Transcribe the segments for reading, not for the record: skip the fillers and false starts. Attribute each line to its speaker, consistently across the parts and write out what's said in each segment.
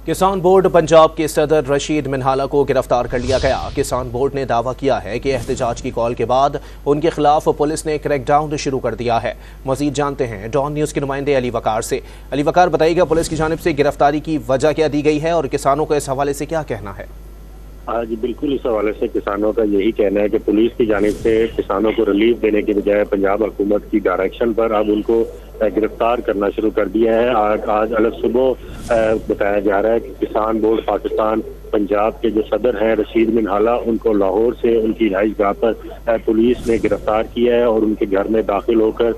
Speaker 1: کسان بورڈ پنجاب کے صدر رشید منہالہ کو گرفتار کر لیا گیا۔ کسان بورڈ نے دعویٰ کیا ہے کہ احتجاج کی کال کے بعد ان کے خلاف پولیس نے کریک ڈاؤن شروع کر دیا ہے۔ مزید جانتے ہیں ڈان نیوز کے نمائندے علی وقار سے۔ علی وقار، بتائیے گا پولیس کی جانب سے گرفتاری کی وجہ کیا دی گئی ہے اور کسانوں کو اس حوالے سے کیا کہنا ہے؟
Speaker 2: جی بالکل، اس حوالے سے کسانوں کا یہی کہنا ہے کہ پولیس کی جانب سے کسانوں کو ریلیف دینے کے بجائے پنجاب حکومت کی ڈائریکشن پر اب ان کو گرفتار کرنا شروع کر دیا ہے۔ آج الگ صبح بتایا جا رہا ہے کہ کسان بورڈ پاکستان پنجاب کے جو صدر ہیں رشید منہالہ، ان کو لاہور سے ان کی رہائش گاہ پر پولیس نے گرفتار کیا ہے اور ان کے گھر میں داخل ہو کر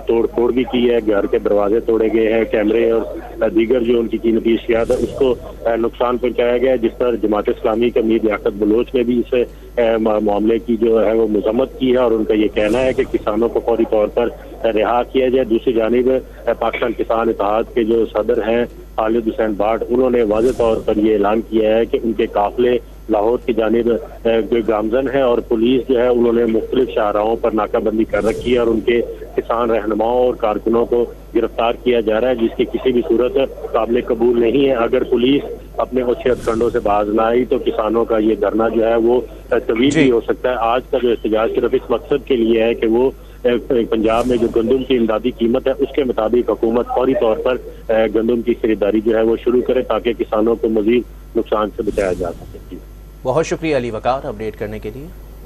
Speaker 2: توڑ پھوڑ بھی کی ہے۔ گھر کے دروازے توڑے گئے ہیں، کیمرے اور دیگر جو ان کی قیمتی اشیاء ہے اس کو نقصان پہنچایا گیا ہے، جس پر جماعت اسلامی کے امیر لیاقت بلوچ نے بھی اس معاملے کی جو ہے وہ مذمت کی ہے اور ان کا یہ کہنا ہے کہ کسانوں کو فوری طور پر رہا کیا جائے۔ دوسری جانب پاکستان کسان اتحاد کے جو صدر ہیں خالد حسین بھاٹ، انہوں نے واضح طور پر یہ اعلان کیا ہے کہ ان کے قافلے لاہور کی جانب گامزن ہے اور پولیس جو ہے انہوں نے مختلف شاہراہوں پر ناکہ بندی کر رکھی ہے اور ان کے کسان رہنماؤں اور کارکنوں کو گرفتار کیا جا رہا ہے، جس کی کسی بھی صورت قابل قبول نہیں ہے۔ اگر پولیس اپنے اچھے ہتھکنڈوں سے باز نہ آئی تو کسانوں کا یہ دھرنا جو ہے وہ طویل بھی ہو سکتا ہے۔ آج کا جو احتجاج صرف اس مقصد کے لیے ہے کہ وہ پنجاب میں جو گندم کی امدادی قیمت ہے اس کے مطابق حکومت فوری طور پر گندم کی خریداری جو ہے وہ شروع کرے تاکہ کسانوں کو مزید نقصان سے بچایا جا سکے۔
Speaker 1: بہت شکریہ علی وقار اپڈیٹ کرنے کے لیے۔